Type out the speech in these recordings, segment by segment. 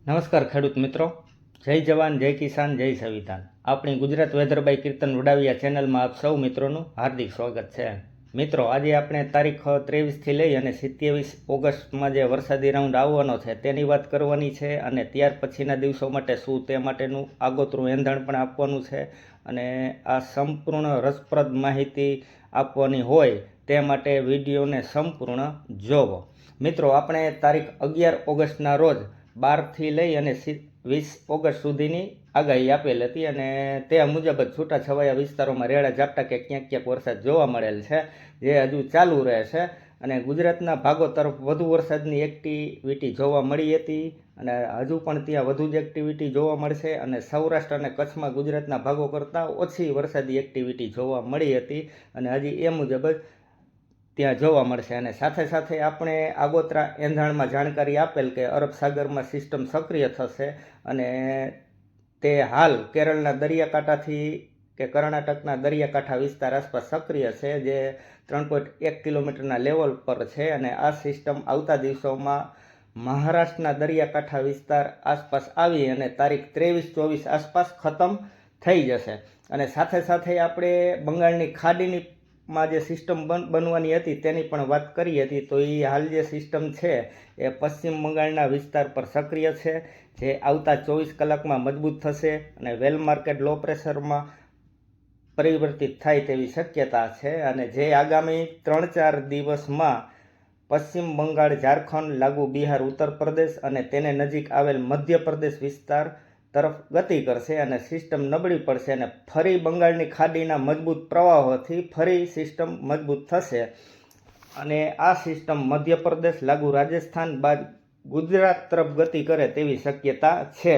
નમસ્કાર ખેડૂત મિત્રો, જય જવાન, જય કિસાન, જય સંવિધાન. આપણી ગુજરાત વેધર બાય કીર્તન વડાવિયા ચેનલમાં આપ સૌ મિત્રોનું હાર્દિક સ્વાગત છે. મિત્રો, આજે આપણે તારીખ 23થી લઈ અને 27 ઓગસ્ટમાં જે વરસાદી રાઉન્ડ આવવાનો છે તેની વાત કરવાની છે, અને ત્યાર પછીના દિવસો માટે શું તે માટેનું આગોતરું એંધાણ પણ આપવાનું છે. અને આ સંપૂર્ણ રસપ્રદ માહિતી આપવાની હોય તે માટે વિડીયોને સંપૂર્ણ જોવો. મિત્રો, આપણે તારીખ 11 ઓગસ્ટના રોજ 12થી લઈ અને 20 ઓગસ્ટ સુધીની આગાહી આપેલ હતી, અને તે મુજબ જ છૂટાછવાયા વિસ્તારોમાં રેડા ઝાપટા કે ક્યાંક વરસાદ જોવા મળેલ છે, જે હજુ ચાલુ રહે છે. અને ગુજરાતના ભાગો તરફ વધુ વરસાદની એક્ટિવિટી જોવા મળી હતી, અને હજુ પણ ત્યાં વધુ જ એક્ટિવિટી જોવા મળશે. અને સૌરાષ્ટ્ર અને કચ્છમાં ગુજરાતના ભાગો કરતાં ઓછી વરસાદી એક્ટિવિટી જોવા મળી હતી, અને હજી એ મુજબ જ ત્યાં જોવા મળશે. અને સાથે સાથે આપણે આગોતરા એંધાણમાં જાણકારી આપેલ કે અરબ સાગરમાં સિસ્ટમ સક્રિય થશે, અને તે હાલ કેરળના દરિયાકાંઠાથી કે કર્ણાટકના દરિયાકાંઠા વિસ્તાર આસપાસ સક્રિય છે, જે 3.1 કિલોમીટરના લેવલ પર છે. અને આ સિસ્ટમ આવતા દિવસોમાં મહારાષ્ટ્રના દરિયાકાંઠા વિસ્તાર આસપાસ આવી અને તારીખ 23-24 આસપાસ ખતમ થઈ જશે. અને સાથે સાથે આપણે બંગાળની ખાડીની માં જે સિસ્ટમ બનવાની હતી તેની પણ વાત કરી હતી. તો એ હાલ જે સિસ્ટમ છે એ પશ્ચિમ બંગાળના વિસ્તાર પર સક્રિય છે, જે આવતા 24 કલાકમાં મજબૂત થશે અને વેલ માર્કેટ લો પ્રેશરમાં પરિવર્તિત થાય તેવી શક્યતા છે. અને જે આગામી 3-4 દિવસમાં પશ્ચિમ બંગાળ, ઝારખંડ, લાગુ બિહાર, ઉત્તર પ્રદેશ અને તેને નજીક આવેલ મધ્યપ્રદેશ વિસ્તાર તરફ ગતિ કરશે, અને સિસ્ટમ નબળી પડશે, અને ફરી બંગાળની ખાડીના મજબૂત પ્રવાહોથી ફરી સિસ્ટમ મજબૂત થશે. અને આ સિસ્ટમ મધ્યપ્રદેશ, લાગુ રાજસ્થાન બાદ ગુજરાત તરફ ગતિ કરે તેવી શક્યતા છે.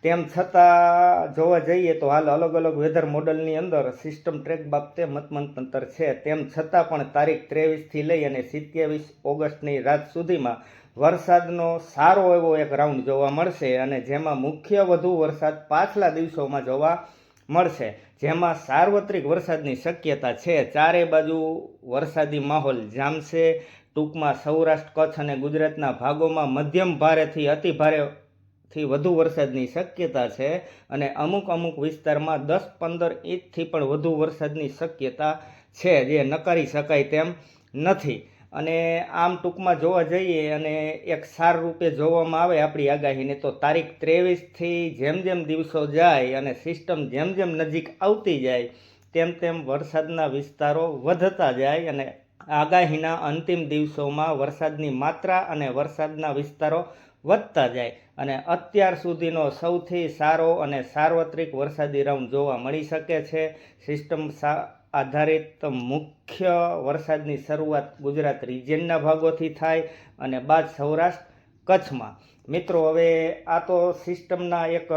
તેમ છતાં જોવા જઈએ તો હાલ અલગ અલગ વેધર મોડલની અંદર સિસ્ટમ ટ્રેક બાબતે મતમંતર છે. તેમ છતાં પણ તારીખ 23થી લઈ અને 27 ઓગસ્ટની રાત સુધીમાં વરસાદનો સારો એવો એક રાઉન્ડ જોવા મળશે, અને જેમાં મુખ્ય વધુ વરસાદ પાછલા દિવસોમાં જોવા મળશે, જેમાં સાર્વત્રિક વરસાદની શક્યતા છે. ચારે બાજુ વરસાદી માહોલ જામશે. ટૂંકમાં સૌરાષ્ટ્ર, કચ્છ અને ગુજરાતના ભાગોમાં મધ્યમ ભારેથી અતિ ભારેથી વધુ વરસાદની શક્યતા છે, અને અમુક વિસ્તારમાં 10-15 ઇંચથી પણ વધુ વરસાદની શક્યતા છે, જે નકારી શકાય તેમ નથી. અને આમ ટૂંકમાં જોવા જઈએ અને એક સાર રૂપે જોવામાં આવે આપણી આગાહીને, તો તારીખ 23થી જેમ દિવસો જાય અને સિસ્ટમ જેમ નજીક આવતી જાય તેમ વરસાદના વિસ્તારો વધતા જાય, અને આગાહીના અંતિમ દિવસોમાં વરસાદની માત્રા અને વરસાદના વિસ્તારો વધતા જાય. અને અત્યાર સુધીનો સૌથી સારો અને સાર્વત્રિક વરસાદી રાઉન્ડ જોવા મળી શકે છે. સિસ્ટમ આધારિત મુખ્ય વરસાદની શરૂઆત ગુજરાત રિજિયનના ભાગોથી થાય અને બાદ સૌરાષ્ટ્ર, કચ્છમાં. મિત્રો, હવે આ તો સિસ્ટમના એક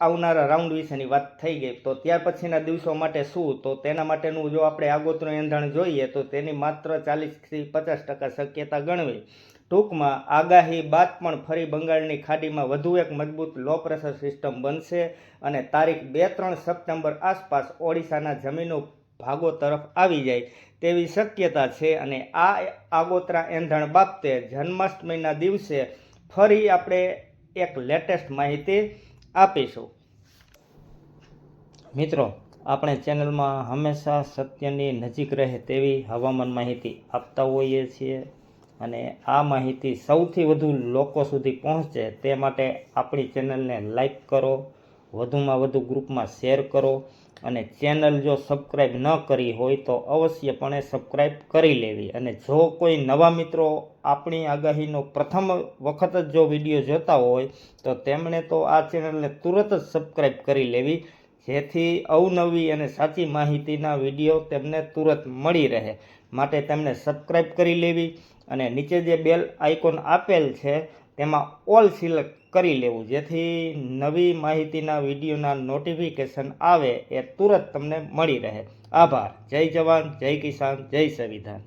આવનારા રાઉન્ડ વિશેની વાત થઈ ગઈ. તો ત્યાર પછીના દિવસો માટે શું, તો તેના માટેનું જો આપણે આગોતરું એંધાણ જોઈએ તો તેની માત્ર 40થી 50% શક્યતા ગણવી. ટૂંકમાં આગાહી બાદ પણ ફરી બંગાળની ખાડીમાં વધુ એક મજબૂત લો પ્રેશર સિસ્ટમ બનશે, અને તારીખ 2-3 સપ્ટેમ્બર આસપાસ ઓડિશાના જમીનો ભાગો તરફ આવી જાય તેવી શક્યતા છે. અને આ આગોતરા એંધાણ બાબતે જન્માષ્ટમીના દિવસે ફરી આપણે એક લેટેસ્ટ માહિતી આપીશું. મિત્રો, આપણે ચેનલમાં હંમેશા સત્યની નજીક રહે તેવી હવામાન માહિતી આપતા હોઈએ છીએ, અને આ માહિતી સૌથી વધુ લોકો સુધી પહોંચે તે માટે આપણી ચેનલને લાઈક કરો, વધુમાં વધુ ગ્રુપમાં શેર કરો, અને ચેનલ જો સબસ્ક્રાઈબ ન કરી હોય તો અવશ્યપણે સબસ્ક્રાઈબ કરી લેવી. અને જો કોઈ નવા મિત્રો આપણી આગાહીનો પ્રથમ વખત જ જો વિડીયો જોતા હોય તો તેમણે તો આ ચેનલને તુરંત જ સબસ્ક્રાઈબ કરી લેવી, જેથી અવનવી અને સાચી માહિતીના વિડીયો તેમને તુરંત મળી રહે. માટે તેમને સબસ્ક્રાઈબ કરી લેવી, અને નીચે જે બેલ આઇકોન આપેલ છે તેમાં ઓલ સિલેક્ટ કરી લેવું, જેથી નવી માહિતીના વિડીયોના નોટિફિકેશન આવે એ તુરંત તમને મળી રહે. આભાર. જય જવાન, જય કિસાન, જય સંવિધાન.